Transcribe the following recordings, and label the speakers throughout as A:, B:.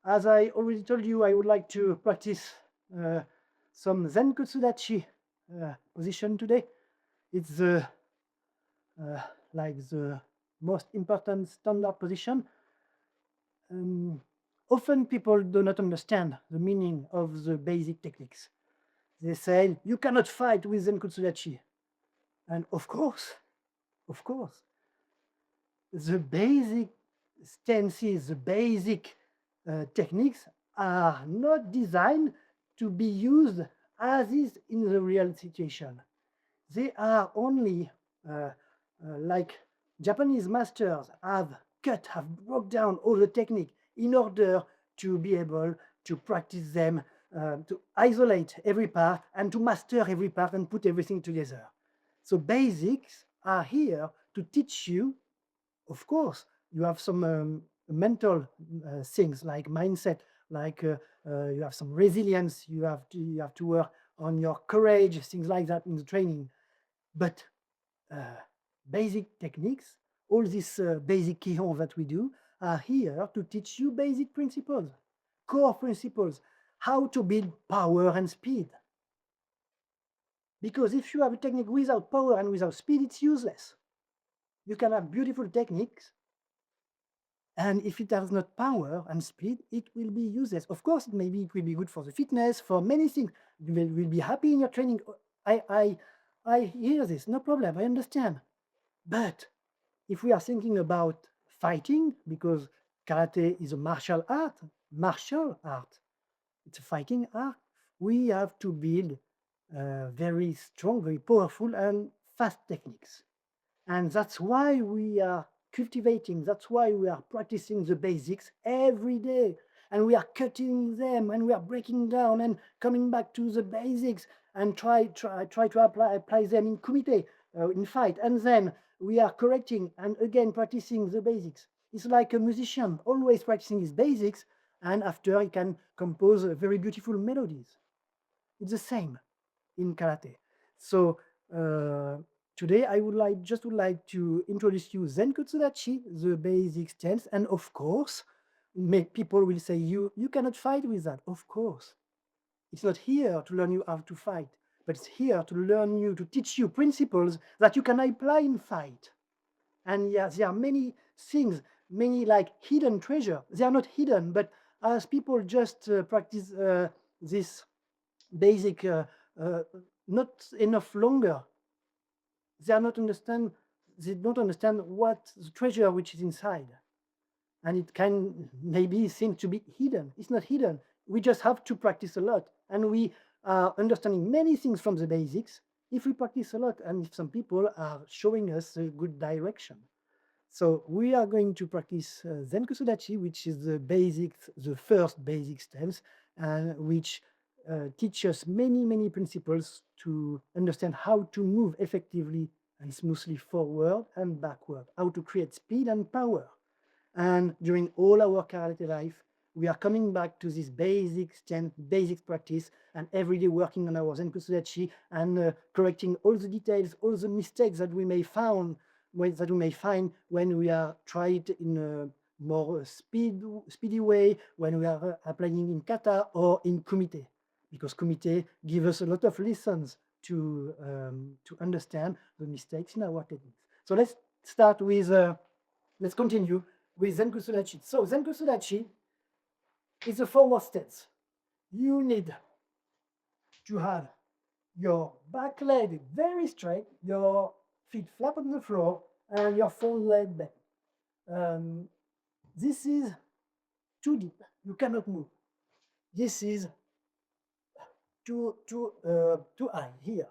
A: As I already told you, I would like to practice some Zenkutsu-dachi position today. It's like the most important standard position. Often people do not understand the meaning of the basic techniques. They say, you cannot fight with Zenkutsu-dachi. And of course, the basic stances, the basic techniques are not designed to be used as is in the real situation. They are only like Japanese masters have broke down all the technique in order to be able to practice them, to isolate every part and to master every part and put everything together. So basics are here to teach you. Of course, you have some mental things like mindset, like you have some resilience, you have to work on your courage, things like that in the training. But basic techniques, all these basic kihon that we do are here to teach you basic principles, core principles, how to build power and speed. Because if you have a technique without power and without speed, it's useless. You can have beautiful techniques, and if it has not power and speed, it will be useless. Of course, maybe it will be good for the fitness, for many things. You will be happy in your training. I hear this, no problem, I understand. But if we are thinking about fighting, because karate is a martial art, it's a fighting art, we have to build very strong, very powerful and fast techniques. And that's why we are cultivating, that's why we are practicing the basics every day. And we are cutting them and we are breaking down and coming back to the basics and try to apply them in kumite, in fight. And then we are correcting and again practicing the basics. It's like a musician always practicing his basics, and after he can compose very beautiful melodies. It's the same in karate. So today I would like to introduce you Zenkutsu-dachi, the basic stance, and of course, people will say you cannot fight with that. Of course, it's not here to learn you how to fight, but it's here to teach you principles that you can apply in fight. And yeah, there are many things, many like hidden treasure. They are not hidden, but as people just practice this basic, not enough longer, they don't understand what the treasure which is inside. And it can maybe seem to be hidden. It's not hidden. We just have to practice a lot. And we are understanding many things from the basics if we practice a lot and if some people are showing us a good direction. So we are going to practice Zenkutsu-dachi, which is the first basic stance, and which teach us many principles to understand how to move effectively and smoothly forward and backward, how to create speed and power. And during all our karate life, we are coming back to this basic practice, and every day working on our Zenkutsu-dachi and correcting all the details, all the mistakes that we may find when we are tried in a more speedy way, when we are applying in kata or in kumite, because kumite gives us a lot of lessons to understand the mistakes in our techniques. So let's continue with Zenkutsu-dachi. So Zenkutsu-dachi is a forward stance. You need to have your back leg very straight, your feet flat on the floor, and your front leg bent. This is too deep. You cannot move. This is too high here.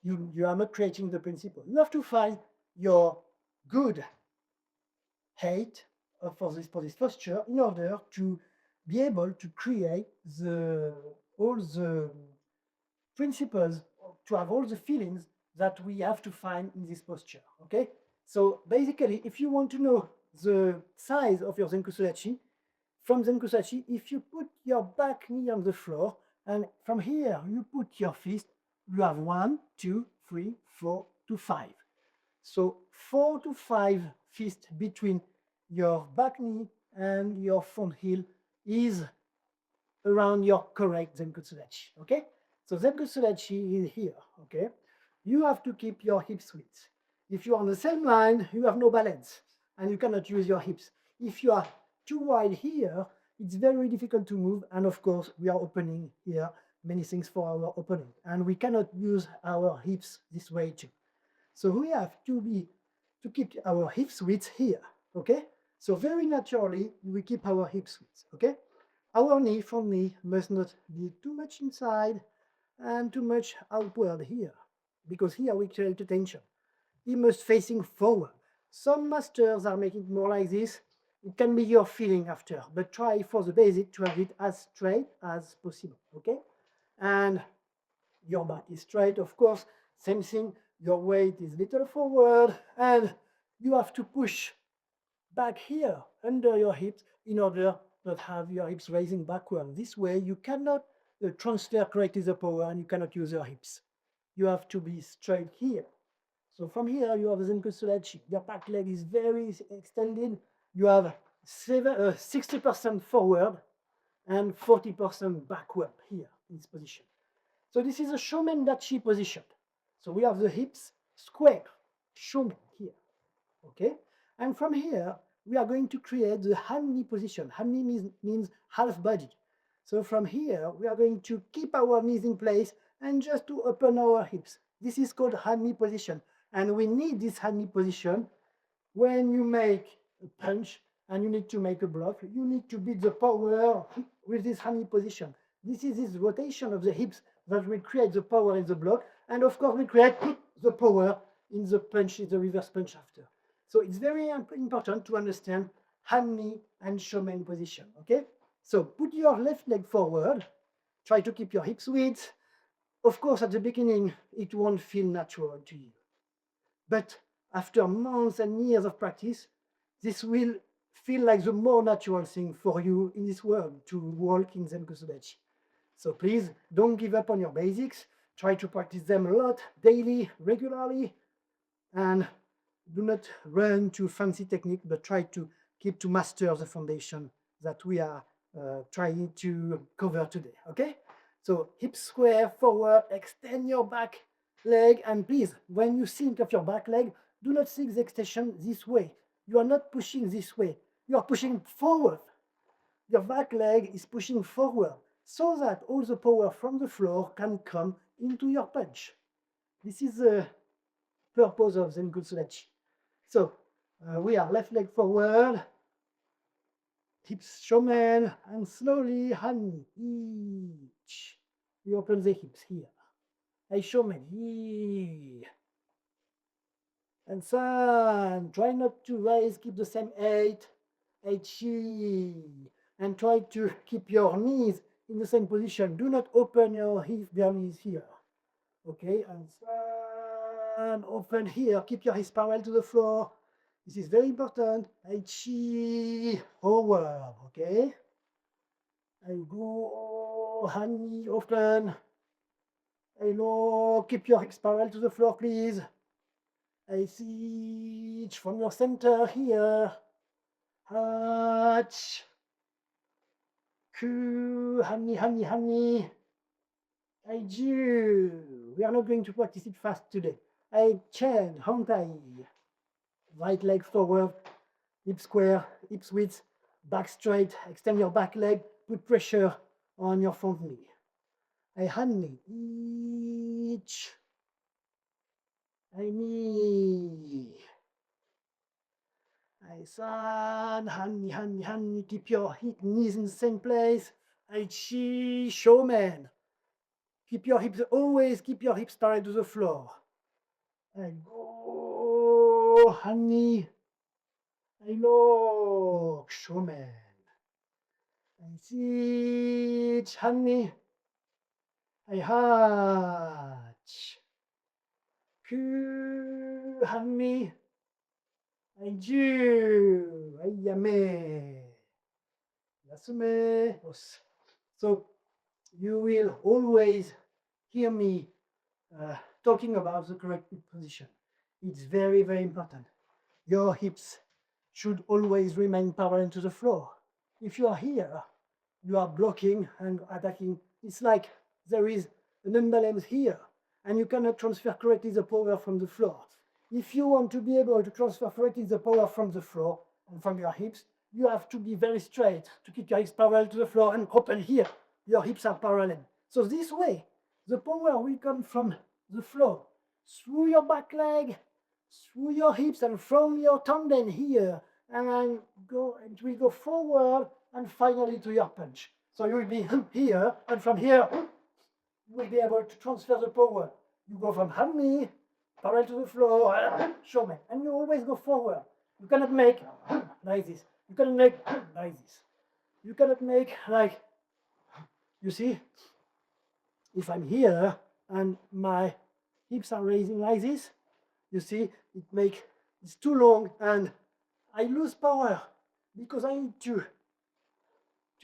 A: You are not creating the principle. You have to find your good height for this posture in order to be able to create all the principles, to have all the feelings that we have to find in this posture. Okay, so basically, if you want to know the size of your Zenkutsu-dachi, from Zenkutsu-dachi, if you put your back knee on the floor and from here you put your fist, you have 1, 2, 3, 4 to 5. So 4 to 5 fists between your back knee and your front heel is around your correct Zenkutsu-dachi, okay? So Zenkutsu-dachi is here, okay? You have to keep your hips width. If you're on the same line, you have no balance and you cannot use your hips. If you are too wide here, it's very difficult to move. And of course, we are opening here many things for our opponent. And we cannot use our hips this way too. So we have to keep our hips width here, okay? So very naturally, we keep our hips width, okay? Our knee from knee must not be too much inside and too much outward here, because here we create a tension. He must facing forward. Some masters are making it more like this. It can be your feeling after, but try for the basic to have it as straight as possible, okay? And your back is straight, of course. Same thing, your weight is little forward, and you have to push back here under your hips in order not have your hips raising backward. This way you cannot transfer correctly the power and you cannot use your hips. You have to be straight here. So from here you have Zenkutsu-dachi. Your back leg is very extended. You have 60% forward and 40% backward here in this position. So this is a shomen-dachi position. So we have the hips square, shomen here, okay? And from here, we are going to create the hanmi position. Hanmi means half body. So from here, we are going to keep our knees in place and just to open our hips. This is called hanmi position. And we need this hanmi position when you make a punch and you need to make a block. You need to beat the power with this hanmi position. This is this rotation of the hips that will create the power in the block. And of course, we create the power in the punch, in the reverse punch after. So it's very important to understand hanmi and shomen position, okay? So put your left leg forward, try to keep your hips width. Of course, at the beginning, it won't feel natural to you. But after months and years of practice, this will feel like the more natural thing for you in this world to walk in Zenkutsu-dachi. So please don't give up on your basics. Try to practice them a lot, daily, regularly, and do not run to fancy technique, but try to keep to master the foundation that we are trying to cover today, okay? So hips square, forward, extend your back leg, and please, when you think of your back leg, do not think the extension this way. You are not pushing this way. You are pushing forward. Your back leg is pushing forward so that all the power from the floor can come into your punch. This is the purpose of Zenkutsu-dachi. So we are left leg forward, hips shomen, and slowly hanmi each. We open the hips here. I shomen here. And san, try not to raise, keep the same 8. Eichi. And try to keep your knees in the same position. Do not open your knees here. Okay, and san, open here. Keep your hips parallel to the floor. This is very important. Aichi, forward, okay? I go, hanmi, open. I low, keep your hips parallel to the floor, please. I see from your center here. Hach. Ku, hanmi, hanmi, hanmi. I do. We are not going to practice it fast today. I chen, hontai. Right leg forward, hip square, hips width, back straight, extend your back leg, put pressure on your front knee. I hanmi, each. I knee. I san, hanmi, hanmi, hanmi. Keep your knees in the same place. I chi, showman. Keep your hips, always keep your hips parallel to the floor. I go, hanmi. I look, showman. I see, hanmi. I hatch. Ku, hanmi. I do. I yame. Yasume. So you will always hear me talking about the correct position. It's very, very important. Your hips should always remain parallel to the floor. If you are here, you are blocking and attacking. It's like there is an imbalance here, and you cannot transfer correctly the power from the floor. If you want to be able to transfer correctly the power from the floor and from your hips, you have to be very straight to keep your hips parallel to the floor and open here. Your hips are parallel. So this way, the power will come from the floor, through your back leg, through your hips, and from your tendon here, and it will go forward and finally to your punch. So you will be here, and from here, you will be able to transfer the power. You go from hammy, parallel to the floor, shomen, and you always go forward. You cannot make like this. You cannot make like this. You cannot make like, you see, if I'm here and my hips are raising like this, you see, it's too long and I lose power because I need to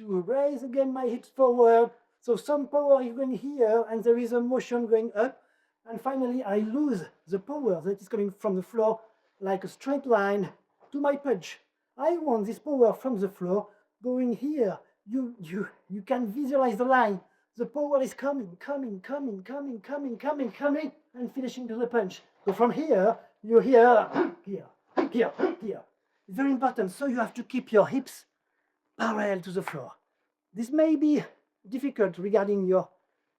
A: raise again my hips forward. So some power is going here and there is a motion going up, and finally I lose the power that is coming from the floor like a straight line to my punch. I want this power from the floor going here. You can visualize the line. The power is coming, and finishing to the punch. So from here, you're here. It's very important. So you have to keep your hips parallel to the floor. This may be difficult regarding your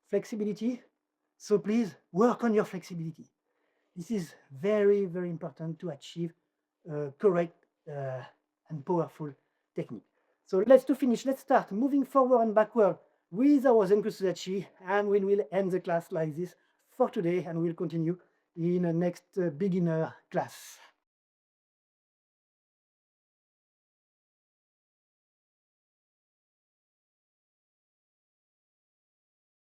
A: flexibility, so please work on your flexibility. This is very, very important to achieve correct and powerful technique. So let's start moving forward and backward with our Zenkutsu-dachi, and we will end the class like this for today, and we'll continue in the next beginner class.